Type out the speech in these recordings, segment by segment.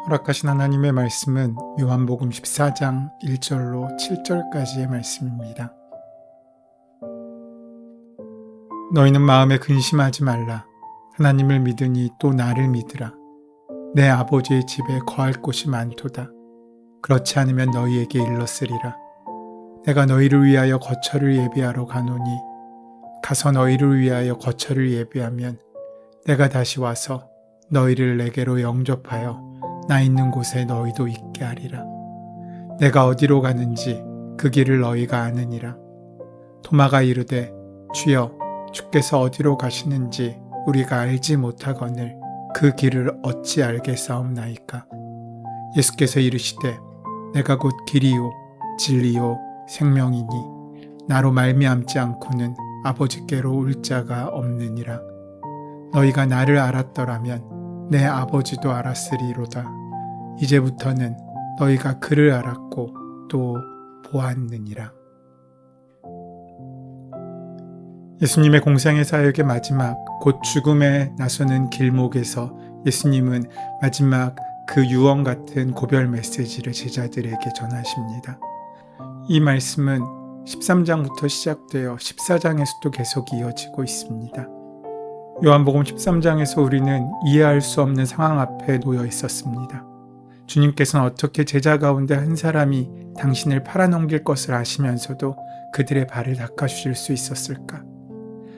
허락하신 하나님의 말씀은 요한복음 14장 1절로 7절까지의 말씀입니다. 너희는 마음에 근심하지 말라. 하나님을 믿으니 또 나를 믿으라. 내 아버지의 집에 거할 곳이 많도다. 그렇지 않으면 너희에게 일렀으리라. 내가 너희를 위하여 거처를 예비하러 가노니 가서 너희를 위하여 거처를 예비하면 내가 다시 와서 너희를 내게로 영접하여 나 있는 곳에 너희도 있게 하리라. 내가 어디로 가는지 그 길을 너희가 아느니라. 도마가 이르되 주여 주께서 어디로 가시는지 우리가 알지 못하거늘 그 길을 어찌 알겠사옵나이까. 예수께서 이르시되 내가 곧 길이요 진리요 생명이니 나로 말미암지 않고는 아버지께로 올 자가 없느니라. 너희가 나를 알았더라면 내 아버지도 알았으리로다. 이제부터는 너희가 그를 알았고 또 보았느니라. 예수님의 공생의 사역의 마지막 곧 죽음에 나서는 길목에서 예수님은 마지막 그 유언 같은 고별 메시지를 제자들에게 전하십니다. 이 말씀은 13장부터 시작되어 14장에서도 계속 이어지고 있습니다. 요한복음 13장에서 우리는 이해할 수 없는 상황 앞에 놓여 있었습니다. 주님께서는 어떻게 제자 가운데 한 사람이 당신을 팔아넘길 것을 아시면서도 그들의 발을 닦아주실 수 있었을까?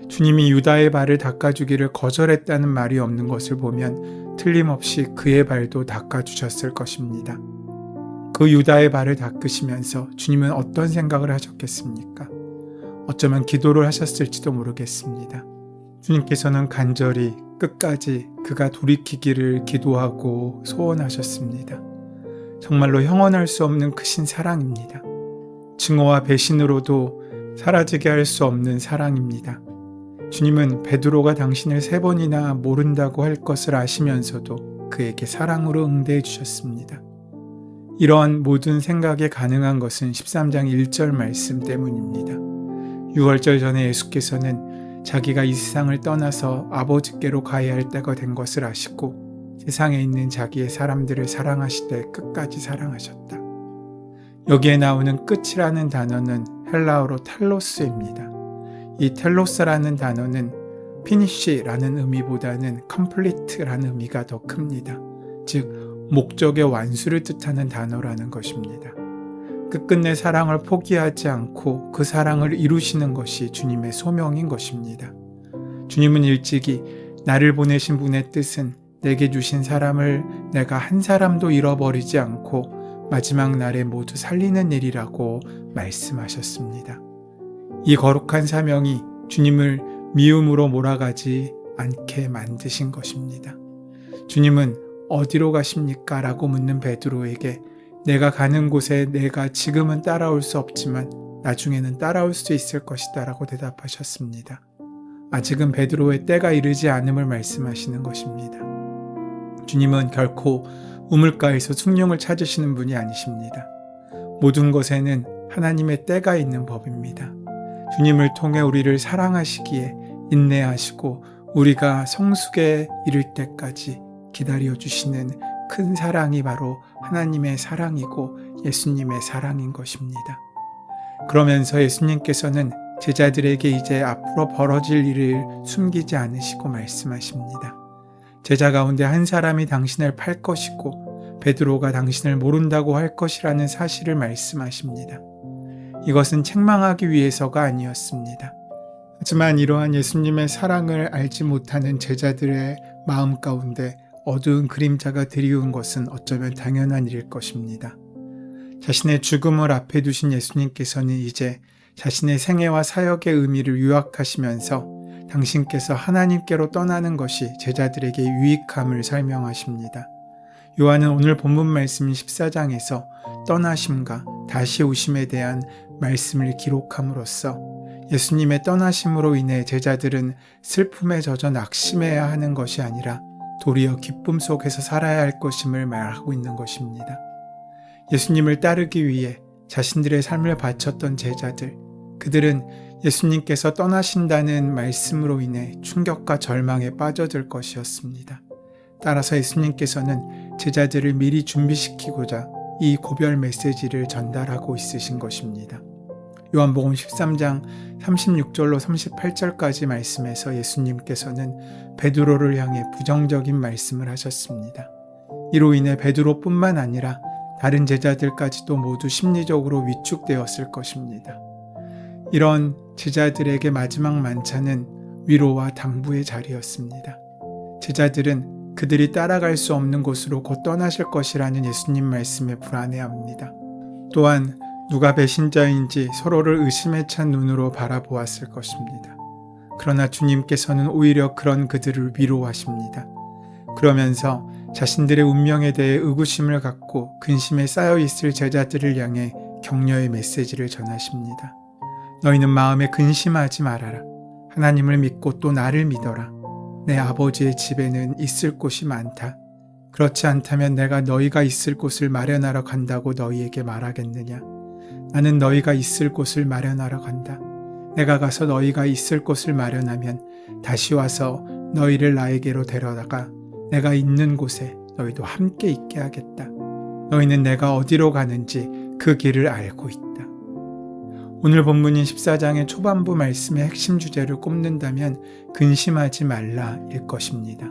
주님이 유다의 발을 닦아주기를 거절했다는 말이 없는 것을 보면 틀림없이 그의 발도 닦아주셨을 것입니다. 그 유다의 발을 닦으시면서 주님은 어떤 생각을 하셨겠습니까? 어쩌면 기도를 하셨을지도 모르겠습니다. 주님께서는 간절히 끝까지 그가 돌이키기를 기도하고 소원하셨습니다. 정말로 형언할 수 없는 크신 사랑입니다. 증오와 배신으로도 사라지게 할 수 없는 사랑입니다. 주님은 베드로가 당신을 3번이나 모른다고 할 것을 아시면서도 그에게 사랑으로 응대해 주셨습니다. 이러한 모든 생각이 가능한 것은 13장 1절 말씀 때문입니다. 6월절 전에 예수께서는 자기가 이 세상을 떠나서 아버지께로 가야 할 때가 된 것을 아시고 세상에 있는 자기의 사람들을 사랑하시되 끝까지 사랑하셨다. 여기에 나오는 끝이라는 단어는 헬라어로 텔로스입니다. 이 텔로스라는 단어는 피니쉬라는 의미보다는 컴플리트라는 의미가 더 큽니다. 즉 목적의 완수를 뜻하는 단어라는 것입니다. 끝끝내 사랑을 포기하지 않고 그 사랑을 이루시는 것이 주님의 소명인 것입니다. 주님은 일찍이 나를 보내신 분의 뜻은 내게 주신 사람을 내가 한 사람도 잃어버리지 않고 마지막 날에 모두 살리는 일이라고 말씀하셨습니다. 이 거룩한 사명이 주님을 미움으로 몰아가지 않게 만드신 것입니다. 주님은 어디로 가십니까? 라고 묻는 베드로에게 내가 가는 곳에 내가 지금은 따라올 수 없지만 나중에는 따라올 수 있을 것이다 라고 대답하셨습니다. 아직은 베드로의 때가 이르지 않음을 말씀하시는 것입니다. 주님은 결코 우물가에서 숭늉을 찾으시는 분이 아니십니다. 모든 것에는 하나님의 때가 있는 법입니다. 주님을 통해 우리를 사랑하시기에 인내하시고 우리가 성숙에 이를 때까지 기다려 주시는 큰 사랑이 바로 하나님의 사랑이고 예수님의 사랑인 것입니다. 그러면서 예수님께서는 제자들에게 이제 앞으로 벌어질 일을 숨기지 않으시고 말씀하십니다. 제자 가운데 한 사람이 당신을 팔 것이고 베드로가 당신을 모른다고 할 것이라는 사실을 말씀하십니다. 이것은 책망하기 위해서가 아니었습니다. 하지만 이러한 예수님의 사랑을 알지 못하는 제자들의 마음 가운데 어두운 그림자가 드리운 것은 어쩌면 당연한 일일 것입니다. 자신의 죽음을 앞에 두신 예수님께서는 이제 자신의 생애와 사역의 의미를 요약하시면서 당신께서 하나님께로 떠나는 것이 제자들에게 유익함을 설명하십니다. 요한은 오늘 본문 말씀인 14장에서 떠나심과 다시 오심에 대한 말씀을 기록함으로써 예수님의 떠나심으로 인해 제자들은 슬픔에 젖어 낙심해야 하는 것이 아니라 도리어 기쁨 속에서 살아야 할 것임을 말하고 있는 것입니다. 예수님을 따르기 위해 자신들의 삶을 바쳤던 제자들, 그들은 예수님께서 떠나신다는 말씀으로 인해 충격과 절망에 빠져들 것이었습니다. 따라서 예수님께서는 제자들을 미리 준비시키고자 이 고별 메시지를 전달하고 있으신 것입니다. 요한복음 13장 36절로 38절까지 말씀에서 예수님께서는 베드로를 향해 부정적인 말씀을 하셨습니다. 이로 인해 베드로뿐만 아니라 다른 제자들까지도 모두 심리적으로 위축되었을 것입니다. 이런 제자들에게 마지막 만찬은 위로와 당부의 자리였습니다. 제자들은 그들이 따라갈 수 없는 곳으로 곧 떠나실 것이라는 예수님 말씀에 불안해합니다. 또한 누가 배신자인지 서로를 의심에 찬 눈으로 바라보았을 것입니다. 그러나 주님께서는 오히려 그런 그들을 위로하십니다. 그러면서 자신들의 운명에 대해 의구심을 갖고 근심에 쌓여있을 제자들을 향해 격려의 메시지를 전하십니다. 너희는 마음에 근심하지 말아라. 하나님을 믿고 또 나를 믿어라. 내 아버지의 집에는 있을 곳이 많다. 그렇지 않다면 내가 너희가 있을 곳을 마련하러 간다고 너희에게 말하겠느냐. 나는 너희가 있을 곳을 마련하러 간다. 내가 가서 너희가 있을 곳을 마련하면 다시 와서 너희를 나에게로 데려다가 내가 있는 곳에 너희도 함께 있게 하겠다. 너희는 내가 어디로 가는지 그 길을 알고 있다. 오늘 본문인 14장의 초반부 말씀의 핵심 주제를 꼽는다면 근심하지 말라일 것입니다.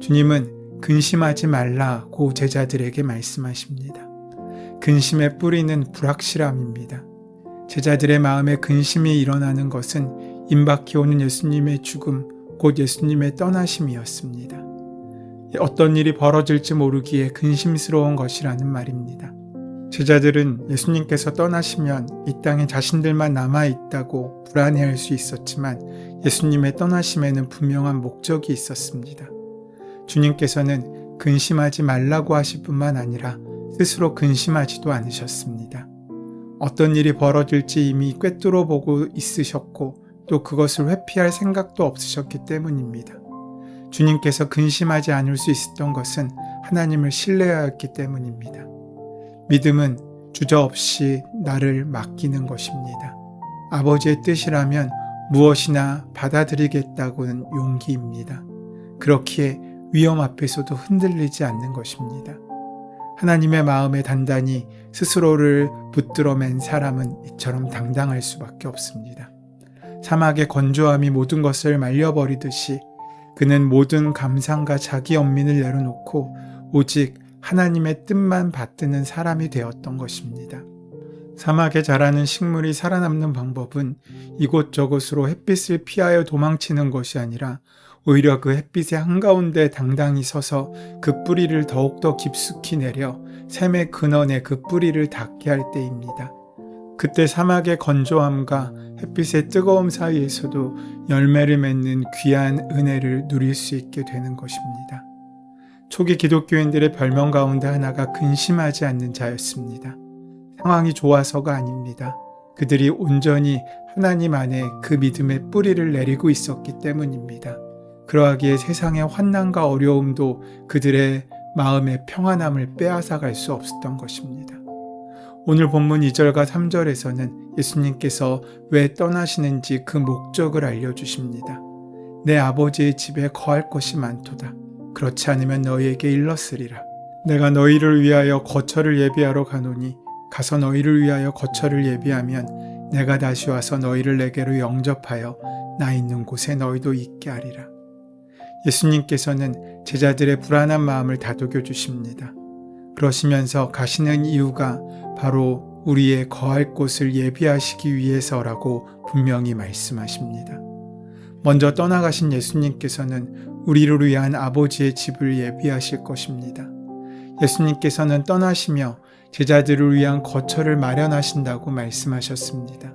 주님은 근심하지 말라고 제자들에게 말씀하십니다. 근심의 뿌리는 불확실함입니다. 제자들의 마음에 근심이 일어나는 것은 임박해 오는 예수님의 죽음, 곧 예수님의 떠나심이었습니다. 어떤 일이 벌어질지 모르기에 근심스러운 것이라는 말입니다. 제자들은 예수님께서 떠나시면 이 땅에 자신들만 남아있다고 불안해할 수 있었지만 예수님의 떠나심에는 분명한 목적이 있었습니다. 주님께서는 근심하지 말라고 하실 뿐만 아니라 스스로 근심하지도 않으셨습니다. 어떤 일이 벌어질지 이미 꿰뚫어 보고 있으셨고 또 그것을 회피할 생각도 없으셨기 때문입니다. 주님께서 근심하지 않을 수 있었던 것은 하나님을 신뢰하였기 때문입니다. 믿음은 주저없이 나를 맡기는 것입니다. 아버지의 뜻이라면 무엇이나 받아들이겠다고는 용기입니다. 그렇기에 위험 앞에서도 흔들리지 않는 것입니다. 하나님의 마음에 단단히 스스로를 붙들어맨 사람은 이처럼 당당할 수밖에 없습니다. 사막의 건조함이 모든 것을 말려버리듯이 그는 모든 감상과 자기 연민을 내려놓고 오직 하나님의 뜻만 받드는 사람이 되었던 것입니다. 사막에 자라는 식물이 살아남는 방법은 이곳저곳으로 햇빛을 피하여 도망치는 것이 아니라 오히려 그 햇빛의 한가운데 당당히 서서 그 뿌리를 더욱더 깊숙이 내려 샘의 근원에 그 뿌리를 닿게 할 때입니다. 그때 사막의 건조함과 햇빛의 뜨거움 사이에서도 열매를 맺는 귀한 은혜를 누릴 수 있게 되는 것입니다. 초기 기독교인들의 별명 가운데 하나가 근심하지 않는 자였습니다. 상황이 좋아서가 아닙니다. 그들이 온전히 하나님 안에 그 믿음의 뿌리를 내리고 있었기 때문입니다. 그러하기에 세상의 환난과 어려움도 그들의 마음의 평안함을 빼앗아갈 수 없었던 것입니다. 오늘 본문 2절과 3절에서는 예수님께서 왜 떠나시는지 그 목적을 알려주십니다. 내 아버지의 집에 거할 것이 많도다. 그렇지 않으면 너희에게 일렀으리라. 내가 너희를 위하여 거처를 예비하러 가노니 가서 너희를 위하여 거처를 예비하면 내가 다시 와서 너희를 내게로 영접하여 나 있는 곳에 너희도 있게 하리라. 예수님께서는 제자들의 불안한 마음을 다독여 주십니다. 그러시면서 가시는 이유가 바로 우리의 거할 곳을 예비하시기 위해서라고 분명히 말씀하십니다. 먼저 떠나가신 예수님께서는 우리를 위한 아버지의 집을 예비하실 것입니다. 예수님께서는 떠나시며 제자들을 위한 거처를 마련하신다고 말씀하셨습니다.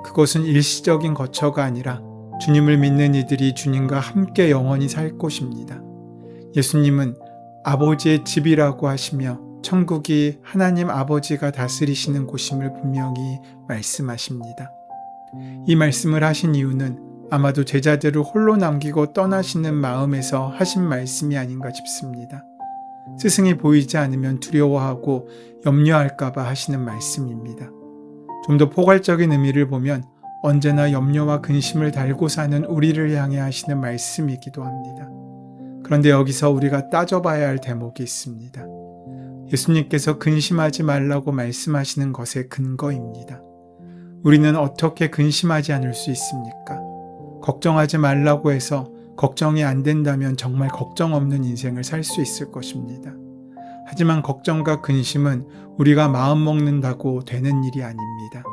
그것은 일시적인 거처가 아니라 주님을 믿는 이들이 주님과 함께 영원히 살 곳입니다. 예수님은 아버지의 집이라고 하시며 천국이 하나님 아버지가 다스리시는 곳임을 분명히 말씀하십니다. 이 말씀을 하신 이유는 아마도 제자들을 홀로 남기고 떠나시는 마음에서 하신 말씀이 아닌가 싶습니다. 스승이 보이지 않으면 두려워하고 염려할까봐 하시는 말씀입니다. 좀 더 포괄적인 의미를 보면 언제나 염려와 근심을 달고 사는 우리를 향해 하시는 말씀이기도 합니다. 그런데 여기서 우리가 따져봐야 할 대목이 있습니다. 예수님께서 근심하지 말라고 말씀하시는 것의 근거입니다. 우리는 어떻게 근심하지 않을 수 있습니까? 걱정하지 말라고 해서 걱정이 안 된다면 정말 걱정 없는 인생을 살 수 있을 것입니다. 하지만 걱정과 근심은 우리가 마음 먹는다고 되는 일이 아닙니다.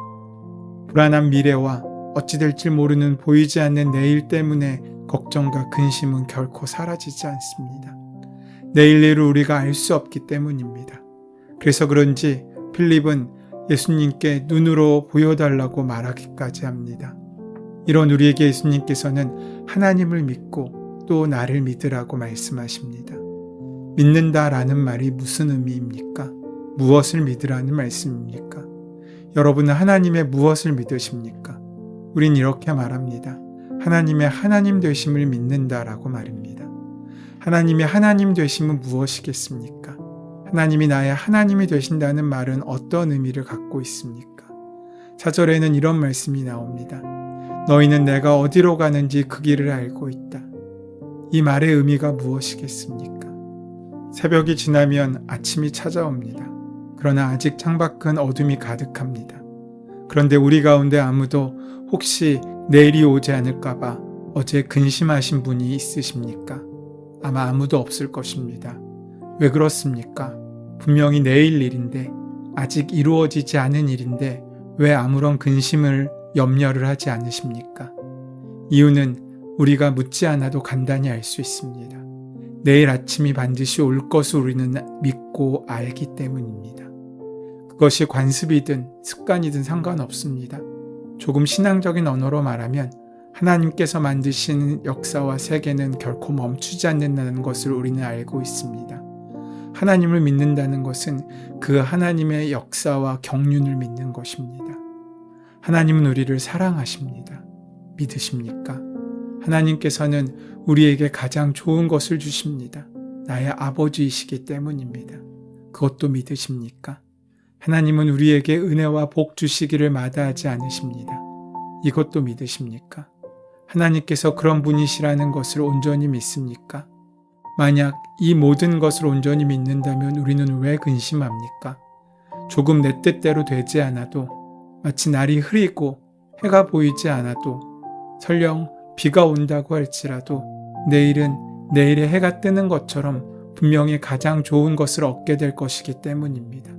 불안한 미래와 어찌 될지 모르는 보이지 않는 내일 때문에 걱정과 근심은 결코 사라지지 않습니다. 내일 일을 우리가 알 수 없기 때문입니다. 그래서 그런지 필립은 예수님께 눈으로 보여달라고 말하기까지 합니다. 이런 우리에게 예수님께서는 하나님을 믿고 또 나를 믿으라고 말씀하십니다. 믿는다라는 말이 무슨 의미입니까? 무엇을 믿으라는 말씀입니까? 여러분은 하나님의 무엇을 믿으십니까? 우린 이렇게 말합니다. 하나님의 하나님 되심을 믿는다라고 말입니다. 하나님의 하나님 되심은 무엇이겠습니까? 하나님이 나의 하나님이 되신다는 말은 어떤 의미를 갖고 있습니까? 4절에는 이런 말씀이 나옵니다. 너희는 내가 어디로 가는지 그 길을 알고 있다. 이 말의 의미가 무엇이겠습니까? 새벽이 지나면 아침이 찾아옵니다. 그러나 아직 창밖은 어둠이 가득합니다. 그런데 우리 가운데 아무도 혹시 내일이 오지 않을까봐 어제 근심하신 분이 있으십니까? 아마 아무도 없을 것입니다. 왜 그렇습니까? 분명히 내일 일인데, 아직 이루어지지 않은 일인데 왜 아무런 근심을 염려를 하지 않으십니까? 이유는 우리가 묻지 않아도 간단히 알 수 있습니다. 내일 아침이 반드시 올 것을 우리는 믿고 알기 때문입니다. 그것이 관습이든 습관이든 상관없습니다. 조금 신앙적인 언어로 말하면 하나님께서 만드신 역사와 세계는 결코 멈추지 않는다는 것을 우리는 알고 있습니다. 하나님을 믿는다는 것은 그 하나님의 역사와 경륜을 믿는 것입니다. 하나님은 우리를 사랑하십니다. 믿으십니까? 하나님께서는 우리에게 가장 좋은 것을 주십니다. 나의 아버지이시기 때문입니다. 그것도 믿으십니까? 하나님은 우리에게 은혜와 복 주시기를 마다하지 않으십니다. 이것도 믿으십니까? 하나님께서 그런 분이시라는 것을 온전히 믿습니까? 만약 이 모든 것을 온전히 믿는다면 우리는 왜 근심합니까? 조금 내 뜻대로 되지 않아도, 마치 날이 흐리고 해가 보이지 않아도, 설령 비가 온다고 할지라도 내일은 내일의 해가 뜨는 것처럼 분명히 가장 좋은 것을 얻게 될 것이기 때문입니다.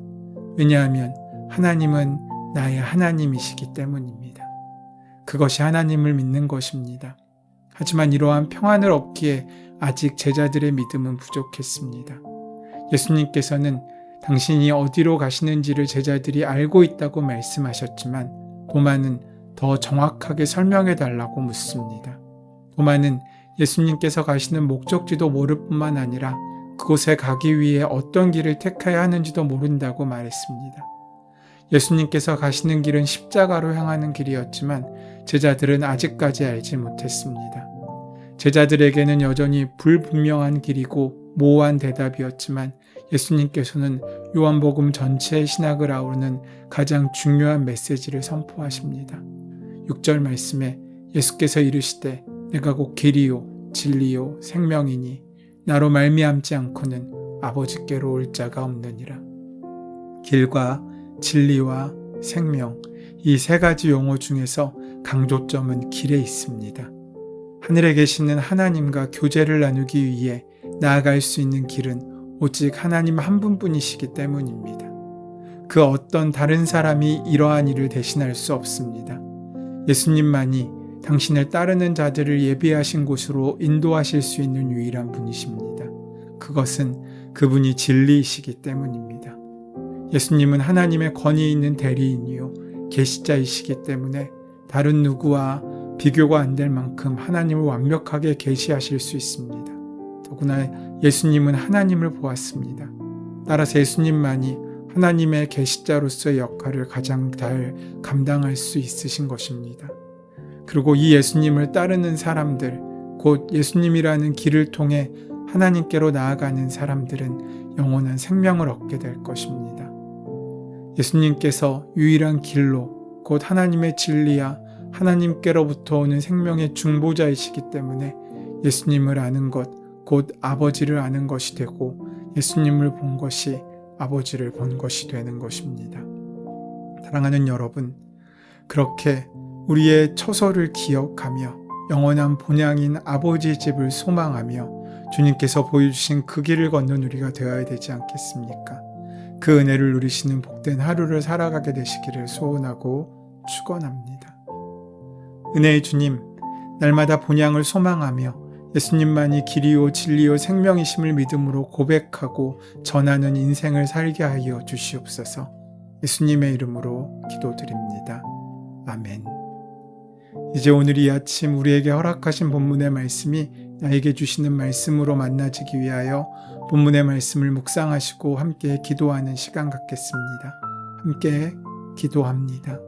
왜냐하면 하나님은 나의 하나님이시기 때문입니다. 그것이 하나님을 믿는 것입니다. 하지만 이러한 평안을 얻기에 아직 제자들의 믿음은 부족했습니다. 예수님께서는 당신이 어디로 가시는지를 제자들이 알고 있다고 말씀하셨지만 도마는 더 정확하게 설명해 달라고 묻습니다. 도마는 예수님께서 가시는 목적지도 모를 뿐만 아니라 그곳에 가기 위해 어떤 길을 택해야 하는지도 모른다고 말했습니다. 예수님께서 가시는 길은 십자가로 향하는 길이었지만 제자들은 아직까지 알지 못했습니다. 제자들에게는 여전히 불분명한 길이고 모호한 대답이었지만 예수님께서는 요한복음 전체의 신학을 아우르는 가장 중요한 메시지를 선포하십니다. 6절 말씀에 예수께서 이르시되 내가 곧 길이요 진리요 생명이니 나로 말미암지 않고는 아버지께로 올 자가 없느니라. 길과 진리와 생명, 이 세 가지 용어 중에서 강조점은 길에 있습니다. 하늘에 계시는 하나님과 교제를 나누기 위해 나아갈 수 있는 길은 오직 하나님 한 분뿐이시기 때문입니다. 그 어떤 다른 사람이 이러한 일을 대신할 수 없습니다. 예수님만이 당신을 따르는 자들을 예비하신 곳으로 인도하실 수 있는 유일한 분이십니다. 그것은 그분이 진리이시기 때문입니다. 예수님은 하나님의 권위 있는 대리인이요 계시자이시기 때문에 다른 누구와 비교가 안 될 만큼 하나님을 완벽하게 계시하실 수 있습니다. 더구나 예수님은 하나님을 보았습니다. 따라서 예수님만이 하나님의 계시자로서의 역할을 가장 잘 감당할 수 있으신 것입니다. 그리고 이 예수님을 따르는 사람들, 곧 예수님이라는 길을 통해 하나님께로 나아가는 사람들은 영원한 생명을 얻게 될 것입니다. 예수님께서 유일한 길로, 곧 하나님의 진리야 하나님께로부터 오는 생명의 중보자이시기 때문에 예수님을 아는 것, 곧 아버지를 아는 것이 되고 예수님을 본 것이 아버지를 본 것이 되는 것입니다. 사랑하는 여러분, 그렇게 우리의 처소를 기억하며 영원한 본향인 아버지의 집을 소망하며 주님께서 보여주신 그 길을 걷는 우리가 되어야 되지 않겠습니까? 그 은혜를 누리시는 복된 하루를 살아가게 되시기를 소원하고 축원합니다. 은혜의 주님, 날마다 본향을 소망하며 예수님만이 길이요 진리요 생명이심을 믿음으로 고백하고 전하는 인생을 살게 하여 주시옵소서. 예수님의 이름으로 기도드립니다. 아멘. 이제 오늘 이 아침 우리에게 허락하신 본문의 말씀이 나에게 주시는 말씀으로 만나지기 위하여 본문의 말씀을 묵상하시고 함께 기도하는 시간 갖겠습니다. 함께 기도합니다.